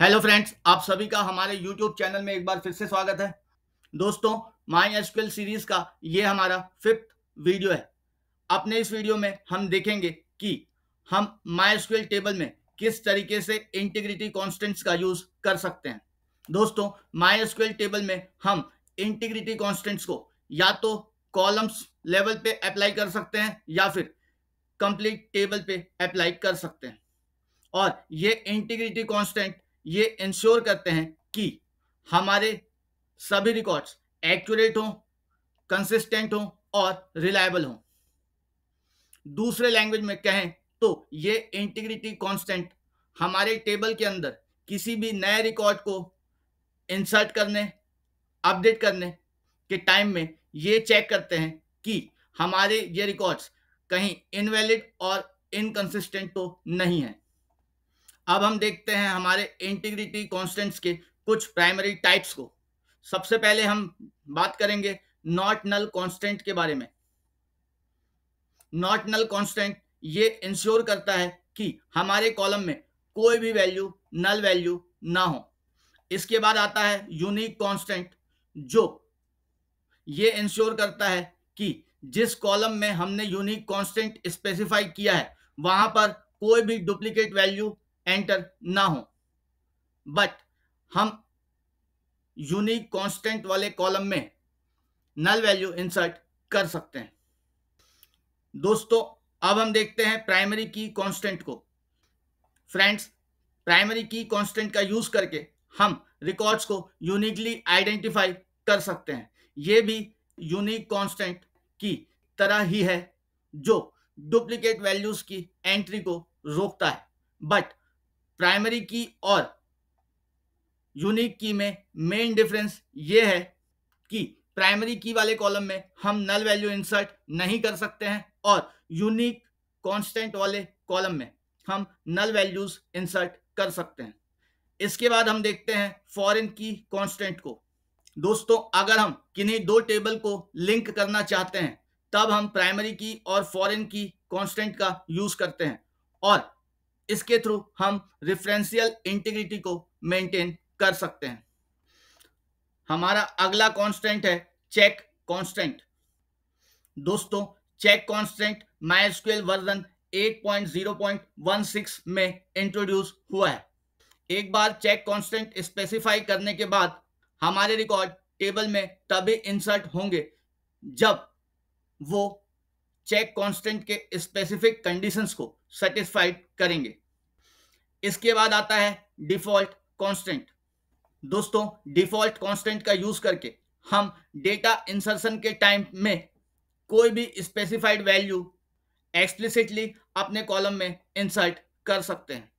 Hello friends, आप सभी का हमारे यूट्यूब चैनल में एक बार फिर से स्वागत है। दोस्तों, माई एसक्यूएल सीरीज का ये हमारा 5th वीडियो है। अपने इस वीडियो में हम देखेंगे कि हम माई एसक्यूएल टेबल में किस तरीके से इंटीग्रिटी कॉन्स्टेंट्स का यूज कर सकते हैं। दोस्तों, माई एसक्यूएल टेबल में हम इंटीग्रिटी कॉन्स्टेंट्स को या तो कॉलम्स लेवल पे अप्लाई कर सकते हैं या फिर कंप्लीट टेबल पे अप्लाई कर सकते हैं। और ये इंटीग्रिटी कांस्टेंट ये इंश्योर करते हैं कि हमारे सभी रिकॉर्ड्स एक्यूरेट हों, कंसिस्टेंट हों और रिलायबल हों। दूसरे लैंग्वेज में कहें तो ये इंटीग्रिटी कांस्टेंट हमारे टेबल के अंदर किसी भी नए रिकॉर्ड को इंसर्ट करने, अपडेट करने के टाइम में ये चेक करते हैं कि हमारे ये रिकॉर्ड्स कहीं इनवैलिड और इनकंसिस्टेंट तो नहीं है। अब हम देखते हैं हमारे इंटीग्रिटी कॉन्स्टेंट्स के कुछ प्राइमरी टाइप्स को। सबसे पहले हम बात करेंगे नॉट नल कांस्टेंट के बारे में। नॉट नल कांस्टेंट ये इंश्योर करता है कि हमारे कॉलम में कोई भी वैल्यू नल वैल्यू ना हो। इसके बाद आता है यूनिक कांस्टेंट, जो ये इंश्योर करता है कि जिस कॉलम में हमने यूनिक कांस्टेंट स्पेसिफाई किया है वहां पर कोई भी डुप्लीकेट वैल्यू एंटर ना हो, बट हम यूनिक कांस्टेंट वाले कॉलम में नल वैल्यू इंसर्ट कर सकते हैं। दोस्तों, अब हम देखते हैं प्राइमरी की कांस्टेंट को। फ्रेंड्स, प्राइमरी की कांस्टेंट का यूज करके हम रिकॉर्ड्स को यूनिकली आइडेंटिफाई कर सकते हैं। ये भी यूनिक कांस्टेंट की तरह ही है जो डुप्लीकेट वैल्यूज की एंट्री को रोकता है, बट प्राइमरी की और यूनिक की में मेन डिफरेंस ये है कि प्राइमरी की वाले कॉलम में हम नल वैल्यू इंसर्ट नहीं कर सकते हैं और यूनिक कांस्टेंट वाले कॉलम में हम नल वैल्यूज इंसर्ट कर सकते हैं। इसके बाद हम देखते हैं फॉरेन की कांस्टेंट को। दोस्तों, अगर हम किन्हीं दो टेबल को लिंक करना चाहते हैं तब हम प्राइमरी की और फॉरेन की कांस्टेंट का यूज करते हैं और इसके थ्रू हम रेफरेंशियल इंटीग्रिटी को मेंटेन कर सकते हैं। हमारा अगला कांस्टेंट है चेक कांस्टेंट। दोस्तों, चेक कांस्टेंट माइस्क्वेल वर्जन 8.0.16 में इंट्रोड्यूस हुआ है। एक बार चेक कांस्टेंट स्पेसिफाई करने के बाद हमारे रिकॉर्ड टेबल में तभी इंसर्ट होंगे जब वो चेक कांस्टेंट के स्पेसिफिक कंडीशंस को सेटिस्फाइड करेंगे। इसके बाद आता है डिफॉल्ट कांस्टेंट। दोस्तों, डिफॉल्ट कांस्टेंट का यूज करके हम डेटा इंसर्शन के टाइम में कोई भी स्पेसिफाइड वैल्यू एक्सप्लिसिटली अपने कॉलम में इंसर्ट कर सकते हैं।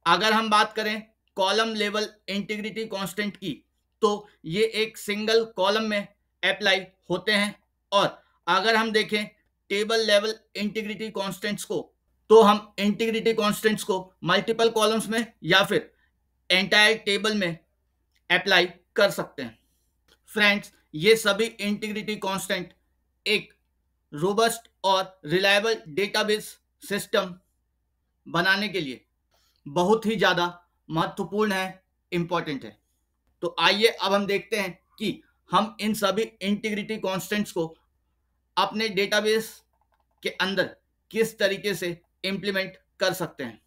अगर हम बात करें कॉलम लेवल इंटीग्रिटी कांस्टेंट की, तो ये एक सिंगल कॉलम में अप्लाई होते हैं और अगर हम देखें टेबल लेवल इंटीग्रिटी कांस्टेंट्स को, तो हम इंटीग्रिटी कांस्टेंट्स को मल्टीपल कॉलम्स में या फिर एंटायर टेबल में अप्लाई कर सकते हैं। फ्रेंड्स, ये सभी इंटीग्रिटी कांस्टेंट एक रोबस्ट और रिलायबल डेटाबेस सिस्टम बनाने के लिए बहुत ही ज़्यादा महत्वपूर्ण है, इम्पॉर्टेंट है। तो आइए अब हम देखते हैं कि हम इन सभी इंटीग्रिटी कांस्टेंट्स को अपने डेटाबेस के अंदर किस तरीके से इम्प्लीमेंट कर सकते हैं।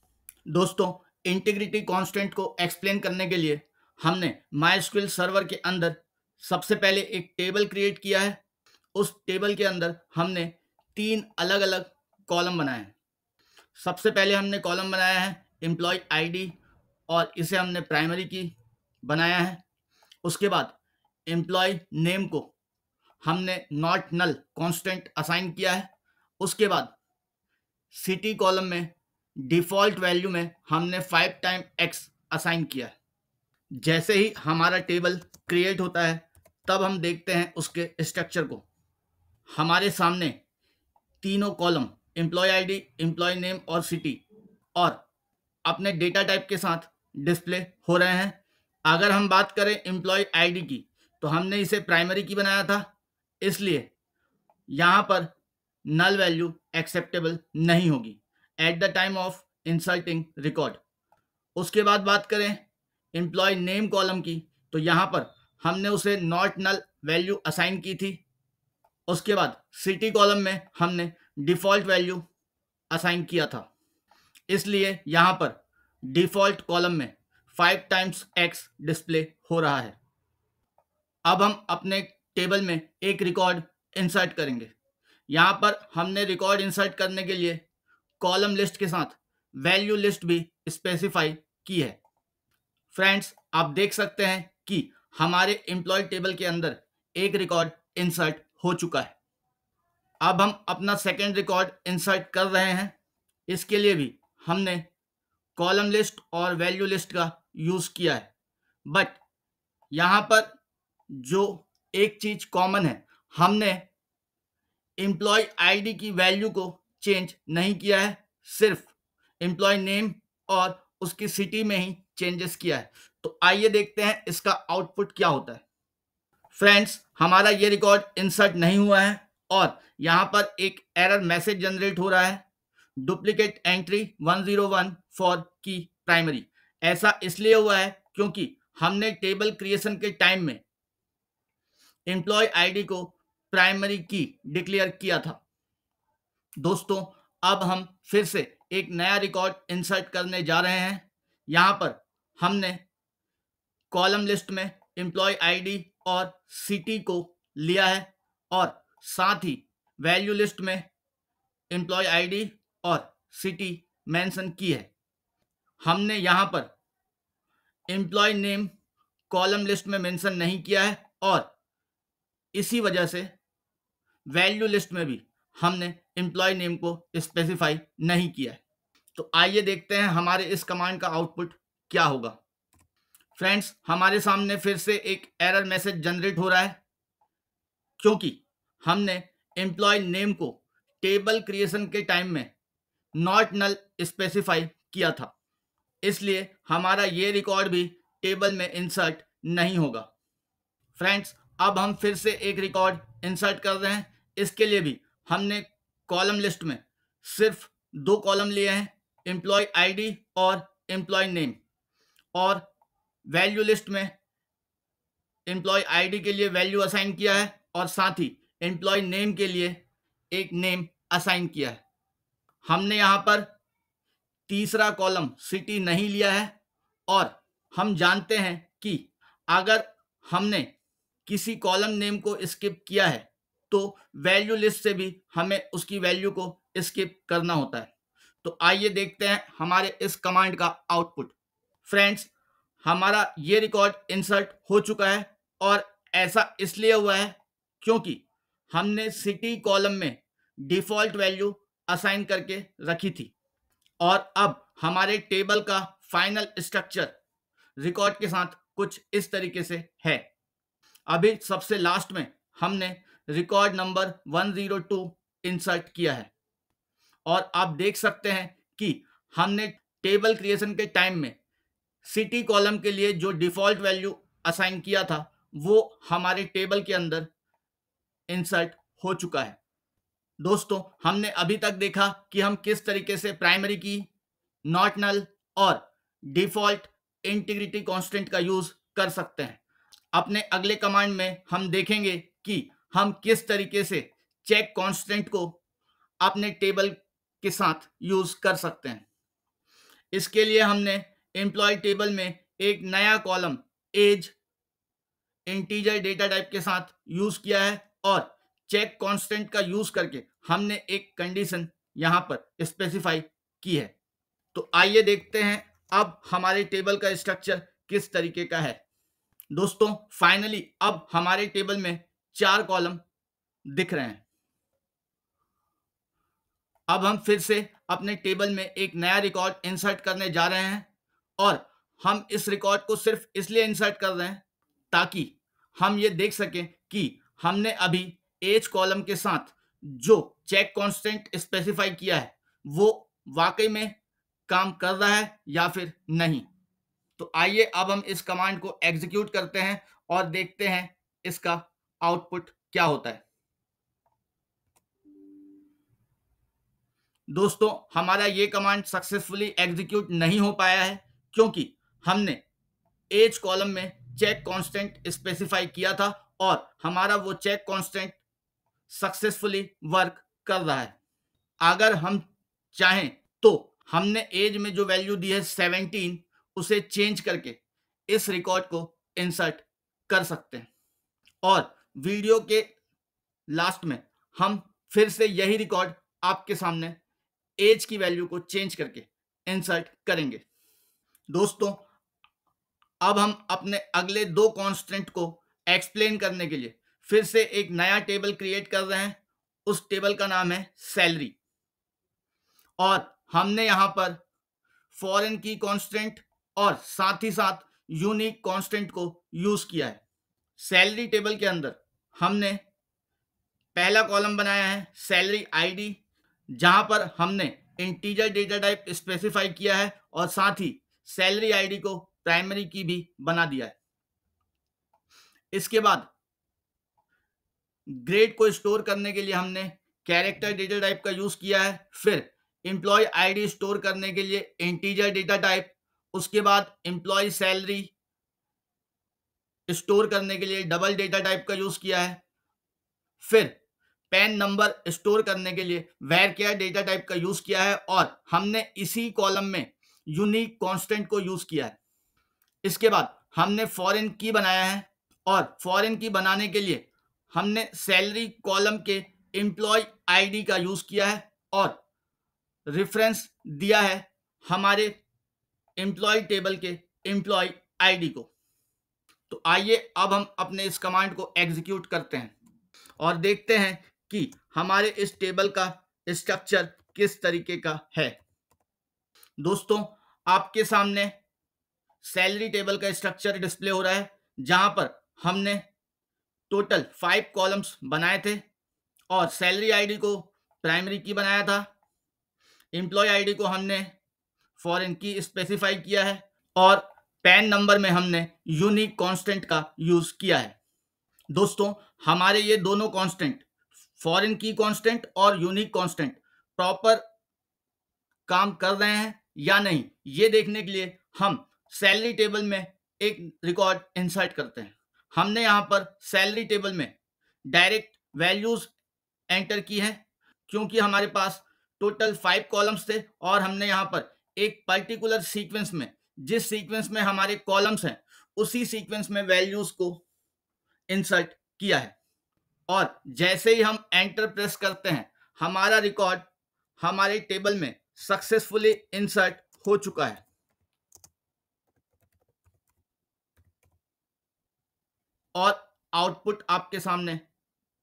दोस्तों, इंटीग्रिटी कांस्टेंट को एक्सप्लेन करने के लिए हमने माइस्क्वेल सर्वर के अंदर सबसे पहले एक टेबल क्रिएट किया है। उस टेबल के अंदर हमने 3 अलग अलग कॉलम बनाए हैं। सबसे पहले हमने कॉलम बनाया है एम्प्लॉय आईडी और इसे हमने प्राइमरी की बनाया है। उसके बाद एम्प्लॉय नेम को हमने नॉट नल कांस्टेंट असाइन किया है। उसके बाद सिटी कॉलम में डिफ़ॉल्ट वैल्यू में हमने 5 टाइम x असाइन किया है। जैसे ही हमारा टेबल क्रिएट होता है तब हम देखते हैं उसके स्ट्रक्चर को। हमारे सामने तीनों column employee ID, employee name और सिटी और अपने डेटा टाइप के साथ डिस्प्ले हो रहे हैं। अगर हम बात करें एम्प्लॉय आईडी की, तो हमने इसे प्राइमरी की बनाया था, इसलिए यहाँ पर नल वैल्यू एक्सेप्टेबल नहीं होगी at the time of inserting record. उसके बाद बात करें एम्प्लॉय नेम कॉलम की, तो यहाँ पर हमने उसे नॉट नल वैल्यू असाइन की थी। उसके बाद सिटी कॉलम में हमने डिफ़ॉल्ट वैल्यू असाइन किया था, इसलिए यहाँ पर डिफ़ॉल्ट कॉलम में 5 टाइम्स x डिस्प्ले हो रहा है। अब हम अपने टेबल में एक रिकॉर्ड इंसर्ट करेंगे। यहाँ पर हमने रिकॉर्ड इंसर्ट करने के लिए कॉलम लिस्ट के साथ वैल्यू लिस्ट भी स्पेसिफाई की है। फ्रेंड्स, आप देख सकते हैं कि हमारे एम्प्लॉय टेबल के अंदर एक रिकॉर्ड इंसर्ट हो चुका है। अब हम अपना सेकेंड रिकॉर्ड इंसर्ट कर रहे हैं। इसके लिए भी हमने कॉलम लिस्ट और वैल्यू लिस्ट का यूज़ किया है, बट यहाँ पर जो एक चीज़ कॉमन है, हमने एम्प्लॉय आईडी की वैल्यू को चेंज नहीं किया है, सिर्फ एम्प्लॉय नेम और उसकी सिटी में ही चेंजेस किया है। तो आइए देखते हैं इसका आउटपुट क्या होता है। फ्रेंड्स, हमारा ये रिकॉर्ड इंसर्ट नहीं हुआ है और यहाँ पर एक एरर मैसेज जनरेट हो रहा है, डुप्लीकेट एंट्री 101 फॉर की प्राइमरी। ऐसा इसलिए हुआ है क्योंकि हमने टेबल क्रिएशन के टाइम में एम्प्लॉय आईडी को प्राइमरी की डिक्लेयर किया था। दोस्तों, अब हम फिर से एक नया रिकॉर्ड इंसर्ट करने जा रहे हैं। यहाँ पर हमने कॉलम लिस्ट में एम्प्लॉय आईडी और सिटी को लिया है और साथ ही वैल्यू लिस्ट में एम्प्लॉय आईडी और सिटी मेंशन की है। हमने यहाँ पर एम्प्लॉय नेम कॉलम लिस्ट में मेंशन नहीं किया है और इसी वजह से वैल्यू लिस्ट में भी हमने एम्प्लॉय नेम को स्पेसिफाई नहीं किया है। तो आइए देखते हैं हमारे इस कमांड का आउटपुट क्या होगा। फ्रेंड्स, हमारे सामने फिर से एक एरर मैसेज जनरेट हो रहा है क्योंकि हमने एम्प्लॉय नेम को टेबल क्रिएशन के टाइम में नॉट नल स्पेसिफाई किया था, इसलिए हमारा ये रिकॉर्ड भी टेबल में इंसर्ट नहीं होगा। फ्रेंड्स, अब हम फिर से एक रिकॉर्ड इंसर्ट कर रहे हैं। इसके लिए भी हमने कॉलम लिस्ट में सिर्फ 2 कॉलम लिए हैं, एम्प्लॉय आईडी और एम्प्लॉय नेम, और वैल्यू लिस्ट में एम्प्लॉय आईडी के लिए वैल्यू असाइन किया है और साथ ही एम्प्लॉय नेम के लिए एक नेम असाइन किया है। हमने यहाँ पर तीसरा कॉलम सिटी नहीं लिया है और हम जानते हैं कि अगर हमने किसी कॉलम नेम को स्किप किया है तो वैल्यू लिस्ट से भी हमें उसकी वैल्यू को स्किप करना होता है। तो आइए देखते हैं हमारे इस कमांड का आउटपुट। फ्रेंड्स, हमारा ये रिकॉर्ड इंसर्ट हो चुका है और ऐसा इसलिए हुआ है क्योंकि हमने सिटी कॉलम में डिफ़ॉल्ट वैल्यू असाइन करके रखी थी और अब हमारे टेबल का फाइनल स्ट्रक्चर रिकॉर्ड के साथ कुछ इस तरीके से है। अभी सबसे लास्ट में हमने रिकॉर्ड नंबर 102 इंसर्ट किया है और आप देख सकते हैं कि हमने टेबल क्रिएशन के टाइम में सिटी कॉलम के लिए जो डिफ़ॉल्ट वैल्यू असाइन किया था वो हमारे टेबल के अंदर इंसर्ट हो चुका है। दोस्तों, हमने अभी तक देखा कि हम किस तरीके से प्राइमरी की, नॉट नल और डिफ़ॉल्ट इंटीग्रिटी कांस्टेंट का यूज़ कर सकते हैं। अपने अगले कमांड में हम देखेंगे कि हम किस तरीके से चेक कांस्टेंट को अपने टेबल के साथ यूज़ कर सकते हैं। इसके लिए हमने एम्प्लॉय टेबल में एक नया column age integer data type के साथ यूज़ किया है और चेक कांस्टेंट का यूज़ करके हमने एक कंडीशन यहाँ पर स्पेसिफाई की है। तो आइए देखते हैं अब हमारे टेबल का स्ट्रक्चर किस तरीके का है। दोस्तों, फाइनली अब हमारे टेबल में 4 कॉलम दिख रहे हैं। अब हम फिर से अपने टेबल में एक नया रिकॉर्ड इंसर्ट करने जा रहे हैं और हम इस रिकॉर्ड को सिर्फ इसलिए इंसर्ट कर रहे हैं ताकि हम ये देख सकें कि हमने अभी एज कॉलम के साथ जो चेक कांस्टेंट स्पेसिफाई किया है वो वाकई में काम कर रहा है या फिर नहीं। तो आइए अब हम इस कमांड को एग्जीक्यूट करते हैं और देखते हैं इसका आउटपुट क्या होता है। दोस्तों, हमारा ये कमांड सक्सेसफुली एग्जीक्यूट नहीं हो पाया है क्योंकि हमने एज कॉलम में चेक कांस्टेंट स्पेसिफाई किया था और हमारा वो चेक कांस्टेंट सक्सेसफुली वर्क कर रहा है। अगर हम चाहें तो हमने एज में जो वैल्यू दी है 17 उसे चेंज करके इस रिकॉर्ड को इंसर्ट कर सकते हैं और वीडियो के लास्ट में हम फिर से यही रिकॉर्ड आपके सामने एज की वैल्यू को चेंज करके इंसर्ट करेंगे। दोस्तों, अब हम अपने अगले दो कांस्टेंट को एक्सप्लेन करने के लिए फिर से एक नया टेबल क्रिएट कर रहे हैं। उस टेबल का नाम है सैलरी और हमने यहां पर फॉरेन की कांस्टेंट और साथ ही साथ यूनिक कांस्टेंट को यूज किया है। सैलरी टेबल के अंदर हमने पहला कॉलम बनाया है सैलरी आईडी, जहां पर हमने इंटीजर डेटा टाइप स्पेसिफाई किया है और साथ ही सैलरी आईडी को प्राइमरी की भी बना दिया है। इसके बाद ग्रेड को स्टोर करने के लिए हमने कैरेक्टर डेटा टाइप का यूज किया है। फिर एम्प्लॉय आईडी स्टोर करने के लिए इंटीजर डेटा टाइप, उसके बाद एम्प्लॉय सैलरी स्टोर करने के लिए डबल डेटा टाइप का यूज किया है। फिर पैन नंबर स्टोर करने के लिए varchar डेटा टाइप का यूज किया है और हमने इसी कॉलम में यूनिक कांस्टेंट को यूज किया है। इसके बाद हमने फॉरेन की बनाया है और फॉरेन की बनाने के लिए हमने सैलरी कॉलम के एम्प्लॉय आईडी का यूज किया है और रेफरेंस दिया है हमारे एम्प्लॉय टेबल के एम्प्लॉय आईडी को। तो आइए अब हम अपने इस कमांड को एग्जीक्यूट करते हैं और देखते हैं कि हमारे इस टेबल का स्ट्रक्चर किस तरीके का है। दोस्तों, आपके सामने सैलरी टेबल का स्ट्रक्चर डिस्प्ले हो रहा है, जहां पर हमने टोटल 5 कॉलम्स बनाए थे और सैलरी आईडी को प्राइमरी की बनाया था, एम्प्लॉय आईडी को हमने फॉरेन की स्पेसिफाई किया है और पैन नंबर में हमने यूनिक कांस्टेंट का यूज किया है। दोस्तों, हमारे ये दोनों कांस्टेंट फॉरेन की कांस्टेंट और यूनिक कांस्टेंट प्रॉपर काम कर रहे हैं या नहीं, ये देखने के लिए हम सैलरी टेबल में एक रिकॉर्ड इंसर्ट करते हैं। हमने यहाँ पर सैलरी टेबल में डायरेक्ट वैल्यूज एंटर की है क्योंकि हमारे पास टोटल 5 कॉलम्स थे और हमने यहाँ पर एक पर्टिकुलर सीक्वेंस में, जिस सीक्वेंस में हमारे कॉलम्स हैं उसी सीक्वेंस में वैल्यूज को इंसर्ट किया है और जैसे ही हम एंटर प्रेस करते हैं हमारा रिकॉर्ड हमारे टेबल में सक्सेसफुली इंसर्ट हो चुका है और आउटपुट आपके सामने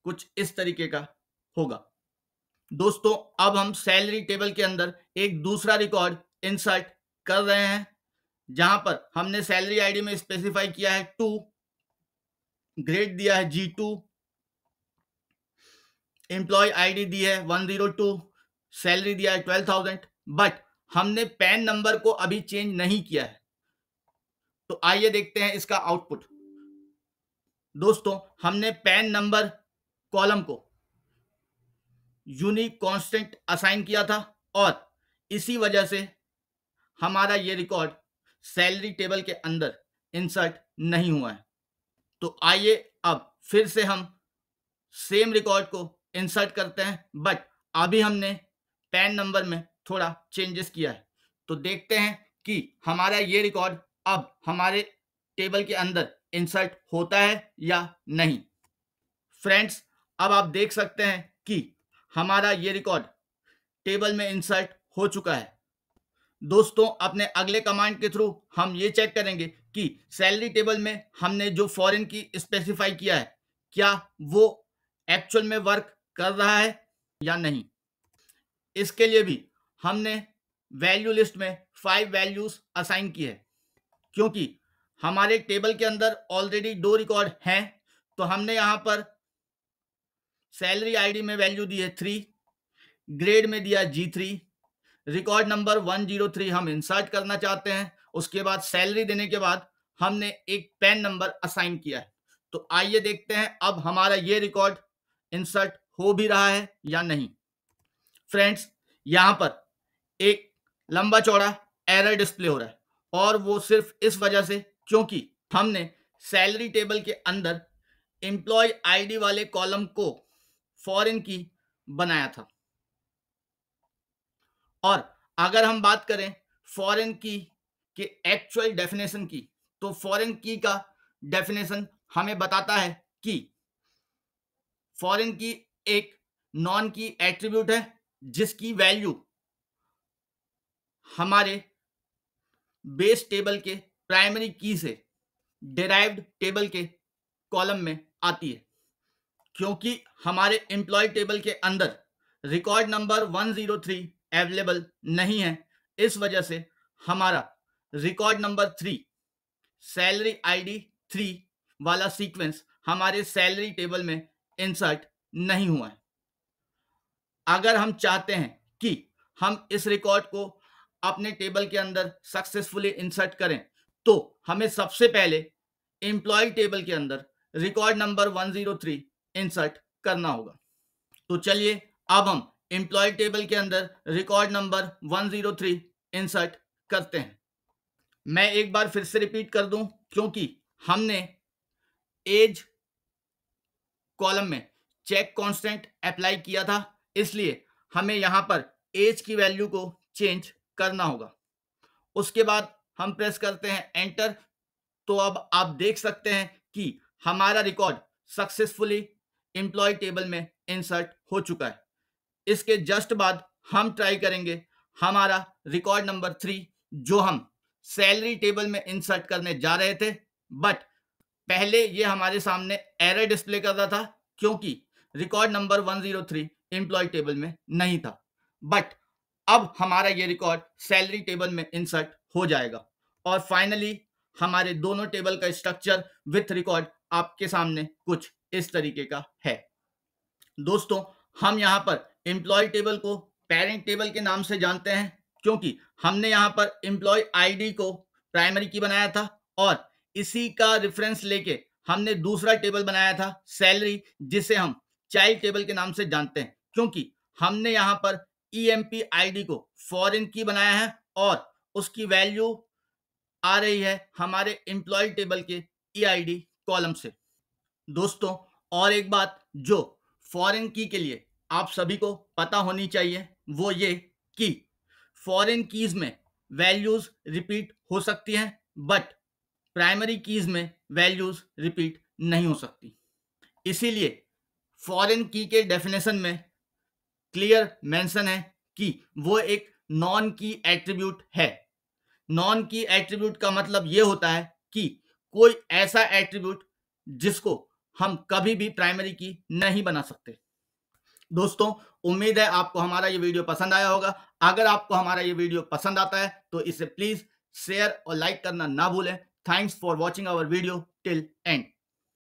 कुछ इस तरीके का होगा। दोस्तों, अब हम सैलरी टेबल के अंदर एक दूसरा रिकॉर्ड इंसर्ट कर रहे हैं, जहां पर हमने सैलरी आईडी में स्पेसिफाई किया है 2, ग्रेड दिया है G2, एम्प्लॉय आईडी दी है 102, सैलरी दिया है 12,000, बट हमने पैन नंबर को अभी चेंज नहीं किया है। तो आइए देखते हैं इसका आउटपुट। दोस्तों, हमने पैन नंबर कॉलम को यूनिक कांस्टेंट असाइन किया था और इसी वजह से हमारा ये रिकॉर्ड सैलरी टेबल के अंदर इंसर्ट नहीं हुआ है। तो आइए अब फिर से हम सेम रिकॉर्ड को इंसर्ट करते हैं, बट अभी हमने पैन नंबर में थोड़ा चेंजेस किया है। तो देखते हैं कि हमारा ये रिकॉर्ड अब हमारे टेबल के अंदर इंसर्ट होता है या नहीं। फ्रेंड्स, अब आप देख सकते हैं कि हमारा ये रिकॉर्ड टेबल में इंसर्ट हो चुका है। दोस्तों, अपने अगले कमांड के थ्रू हम ये चेक करेंगे कि सैलरी टेबल में हमने जो फॉरेन की स्पेसिफाई किया है क्या वो एक्चुअल में वर्क कर रहा है या नहीं। इसके लिए भी हमने वैल्यू लिस्ट में 5 वैल्यूज असाइन की है। क्योंकि हमारे टेबल के अंदर ऑलरेडी 2 रिकॉर्ड हैं, तो हमने यहाँ पर सैलरी आईडी में वैल्यू दी है 3, ग्रेड में दिया G3, रिकॉर्ड नंबर 103 हम इंसर्ट करना चाहते हैं। उसके बाद सैलरी देने के बाद हमने एक पैन नंबर असाइन किया है। तो आइए देखते हैं अब हमारा ये रिकॉर्ड इंसर्ट हो भी रहा है या नहीं। फ्रेंड्स, यहाँ पर एक लंबा चौड़ा एरर डिस्प्ले हो रहा है और वो सिर्फ इस वजह से क्योंकि हमने सैलरी टेबल के अंदर एम्प्लॉय आईडी वाले कॉलम को फॉरेन की बनाया था। और अगर हम बात करें फॉरेन की के एक्चुअल डेफिनेशन की, तो फॉरेन की का डेफिनेशन हमें बताता है कि फॉरेन की एक नॉन की एट्रीब्यूट है जिसकी वैल्यू हमारे बेस टेबल के प्राइमरी की से डिराइव्ड टेबल के कॉलम में आती है। क्योंकि हमारे एम्प्लॉय टेबल के अंदर रिकॉर्ड नंबर 103 अवेलेबल नहीं है, इस वजह से हमारा रिकॉर्ड नंबर 3 सैलरी आईडी 3 वाला सीक्वेंस हमारे सैलरी टेबल में इंसर्ट नहीं हुआ है। अगर हम चाहते हैं कि हम इस रिकॉर्ड को अपने टेबल के अंदर सक्सेसफुली इंसर्ट करें, तो हमें सबसे पहले एम्प्लॉय टेबल के अंदर रिकॉर्ड नंबर 103 इंसर्ट करना होगा। तो चलिए अब हम एम्प्लॉय टेबल के अंदर रिकॉर्ड नंबर 103 इंसर्ट करते हैं। मैं एक बार फिर से रिपीट कर दूं, क्योंकि हमने एज कॉलम में चेक कांस्टेंट अप्लाई किया था, इसलिए हमें यहां पर एज की वैल्यू को चेंज करना होगा। उसके बाद हम प्रेस करते हैं एंटर। तो अब आप देख सकते हैं कि हमारा रिकॉर्ड सक्सेसफुली एम्प्लॉय टेबल में इंसर्ट हो चुका है। इसके जस्ट बाद हम ट्राई करेंगे हमारा रिकॉर्ड नंबर 3 जो हम सैलरी टेबल में इंसर्ट करने जा रहे थे, बट पहले ये हमारे सामने एरर डिस्प्ले कर रहा था क्योंकि रिकॉर्ड नंबर 103 एम्प्लॉय टेबल में नहीं था। बट अब हमारा ये रिकॉर्ड सैलरी टेबल में इंसर्ट हो जाएगा और फाइनली हमारे दोनों टेबल का स्ट्रक्चर विथ रिकॉर्ड आपके सामने कुछ इस तरीके का है। दोस्तों, हम यहाँ पर एम्प्लॉय टेबल को पेरेंट टेबल के नाम से जानते हैं क्योंकि हमने यहाँ पर एम्प्लॉय आईडी को प्राइमरी की बनाया था और इसी का रेफरेंस लेके हमने दूसरा टेबल बनाया था सैलरी, जिसे हम चाइल्ड टेबल के नाम से जानते हैं क्योंकि हमने यहाँ पर ईएमपी आईडी को फॉरेन की बनाया है और उसकी वैल्यू आ रही है हमारे एम्प्लॉय टेबल के ईआईडी कॉलम से। दोस्तों, और एक बात जो फॉरेन की के लिए आप सभी को पता होनी चाहिए वो ये कि फॉरेन कीज में वैल्यूज रिपीट हो सकती हैं, बट प्राइमरी कीज में वैल्यूज रिपीट नहीं हो सकती। इसीलिए फॉरेन की के डेफिनेशन में क्लियर मेंशन है कि वो एक नॉन की एट्रीब्यूट है। नॉन की एट्रीब्यूट का मतलब ये होता है कि कोई ऐसा एट्रीब्यूट जिसको हम कभी भी प्राइमरी की नहीं बना सकते। दोस्तों, उम्मीद है आपको हमारा ये वीडियो पसंद आया होगा। अगर आपको हमारा ये वीडियो पसंद आता है तो इसे प्लीज शेयर और लाइक करना ना भूलें। Thanks for watching our video till and.